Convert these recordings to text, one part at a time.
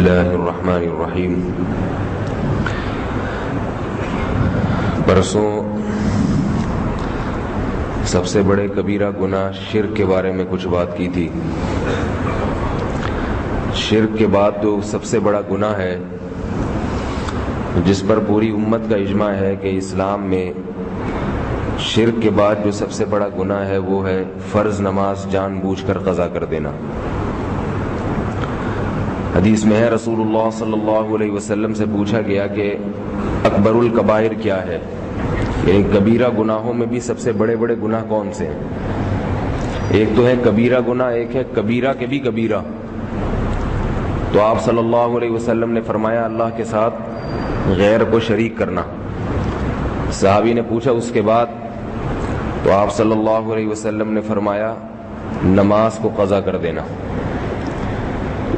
اللہ الرحمن الرحیم۔ پرسوں سب سے بڑے کبیرہ گناہ شرک کے بارے میں کچھ بات کی تھی۔ شرک کے بعد جو سب سے بڑا گناہ ہے جس پر پوری امت کا اجماع ہے کہ اسلام میں شرک کے بعد جو سب سے بڑا گناہ ہے وہ ہے فرض نماز جان بوجھ کر قضا کر دینا۔ حدیث میں ہے رسول اللہ صلی اللہ علیہ وسلم سے پوچھا گیا کہ اکبر الکبائر کیا ہے، یعنی کبیرہ گناہوں میں بھی سب سے بڑے بڑے گناہ کون سے ہیں؟ ایک تو ہے کبیرہ گناہ، ایک ہے کبیرہ کے بھی کبیرہ۔ تو آپ صلی اللہ علیہ وسلم نے فرمایا اللہ کے ساتھ غیر کو شریک کرنا۔ صحابی نے پوچھا اس کے بعد؟ تو آپ صلی اللہ علیہ وسلم نے فرمایا نماز کو قضا کر دینا۔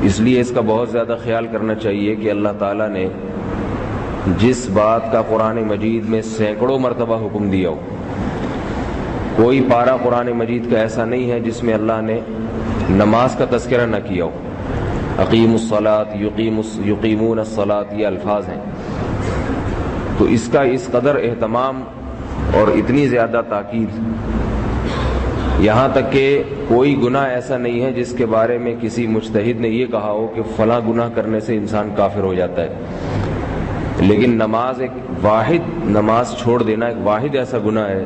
اس لیے اس کا بہت زیادہ خیال کرنا چاہیے کہ اللہ تعالیٰ نے جس بات کا قرآن مجید میں سینکڑوں مرتبہ حکم دیا ہو، کوئی پارہ قرآن مجید کا ایسا نہیں ہے جس میں اللہ نے نماز کا تذکرہ نہ کیا ہو۔ اقیم الصلاۃ یقیمون الصلاۃ یہ الفاظ ہیں، تو اس کا اس قدر اہتمام اور اتنی زیادہ تاکید، یہاں تک کہ کوئی گناہ ایسا نہیں ہے جس کے بارے میں کسی مجتہد نے یہ کہا ہو کہ فلاں گناہ کرنے سے انسان کافر ہو جاتا ہے، لیکن نماز چھوڑ دینا ایک واحد ایسا گناہ ہے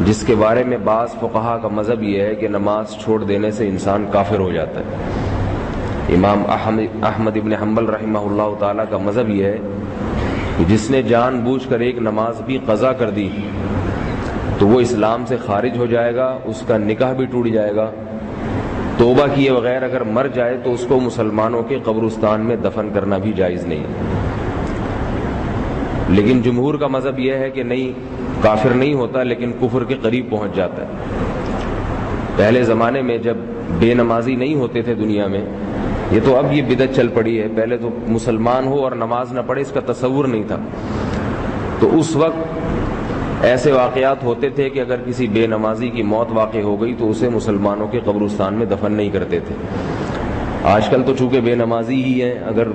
جس کے بارے میں بعض فقہا کا مذہب یہ ہے کہ نماز چھوڑ دینے سے انسان کافر ہو جاتا ہے۔ امام احمد ابن حنبل رحمہ اللہ تعالیٰ کا مذہب یہ ہے کہ جس نے جان بوجھ کر ایک نماز بھی قضا کر دی تو وہ اسلام سے خارج ہو جائے گا، اس کا نکاح بھی ٹوٹ جائے گا، توبہ کیے بغیر اگر مر جائے تو اس کو مسلمانوں کے قبرستان میں دفن کرنا بھی جائز نہیں۔ لیکن جمہور کا مذہب یہ ہے کہ نہیں، کافر نہیں ہوتا لیکن کفر کے قریب پہنچ جاتا ہے۔ پہلے زمانے میں جب بے نمازی نہیں ہوتے تھے دنیا میں، یہ تو اب یہ بدعت چل پڑی ہے، پہلے تو مسلمان ہو اور نماز نہ پڑھے اس کا تصور نہیں تھا، تو اس وقت ایسے واقعات ہوتے تھے کہ اگر کسی بے نمازی کی موت واقع ہو گئی تو اسے مسلمانوں کے قبرستان میں دفن نہیں کرتے تھے۔ آج کل تو چونکہ بے نمازی ہی ہیں، اگر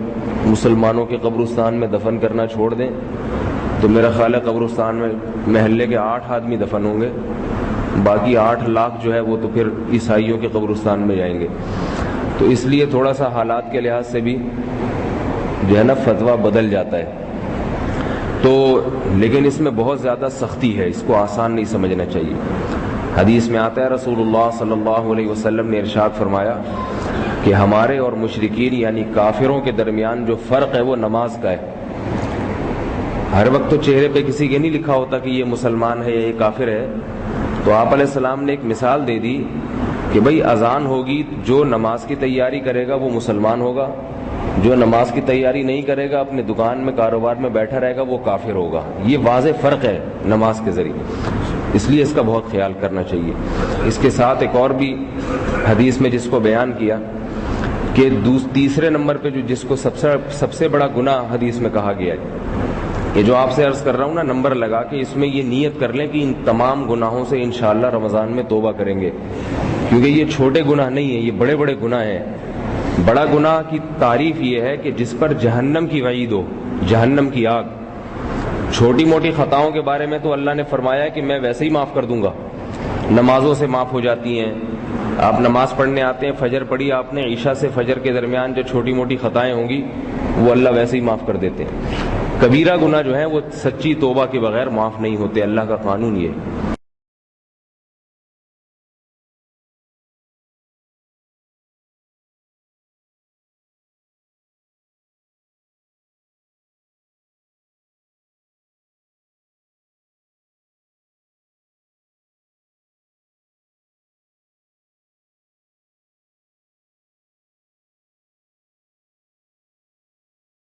مسلمانوں کے قبرستان میں دفن کرنا چھوڑ دیں تو میرا خیال ہے قبرستان میں محلے کے 8 آدمی دفن ہوں گے، باقی 8 لاکھ جو ہے وہ تو پھر عیسائیوں کے قبرستان میں جائیں گے۔ تو اس لیے تھوڑا سا حالات کے لحاظ سے بھی جو ہے نا فتویٰ بدل جاتا ہے، تو لیکن اس میں بہت زیادہ سختی ہے، اس کو آسان نہیں سمجھنا چاہیے۔ حدیث میں آتا ہے رسول اللہ صلی اللہ علیہ وسلم نے ارشاد فرمایا کہ ہمارے اور مشرکین یعنی کافروں کے درمیان جو فرق ہے وہ نماز کا ہے۔ ہر وقت تو چہرے پہ کسی کے نہیں لکھا ہوتا کہ یہ مسلمان ہے یا یہ کافر ہے، تو آپ علیہ السلام نے ایک مثال دے دی کہ بھئی اذان ہوگی، جو نماز کی تیاری کرے گا وہ مسلمان ہوگا، جو نماز کی تیاری نہیں کرے گا اپنے دکان میں کاروبار میں بیٹھا رہے گا وہ کافر ہوگا۔ یہ واضح فرق ہے نماز کے ذریعے، اس لیے اس کا بہت خیال کرنا چاہیے۔ اس کے ساتھ ایک اور بھی حدیث میں جس کو بیان کیا کہ تیسرے نمبر پہ جو جس کو سب سے بڑا گناہ حدیث میں کہا گیا ہے، یہ جو آپ سے عرض کر رہا ہوں نا، نمبر لگا کے اس میں یہ نیت کر لیں کہ ان تمام گناہوں سے انشاءاللہ رمضان میں توبہ کریں گے، کیونکہ یہ چھوٹے گناہ نہیں ہیں، یہ بڑے بڑے گناہ ہیں۔ بڑا گناہ کی تعریف یہ ہے کہ جس پر جہنم کی وعید ہو، جہنم کی آگ۔ چھوٹی موٹی خطاؤں کے بارے میں تو اللہ نے فرمایا کہ میں ویسے ہی معاف کر دوں گا، نمازوں سے معاف ہو جاتی ہیں۔ آپ نماز پڑھنے آتے ہیں، فجر پڑھی آپ نے، عشاء سے فجر کے درمیان جو چھوٹی موٹی خطائیں ہوں گی وہ اللہ ویسے ہی معاف کر دیتے ہیں۔ کبیرہ گناہ جو ہیں وہ سچی توبہ کے بغیر معاف نہیں ہوتے، اللہ کا قانون یہ ہے۔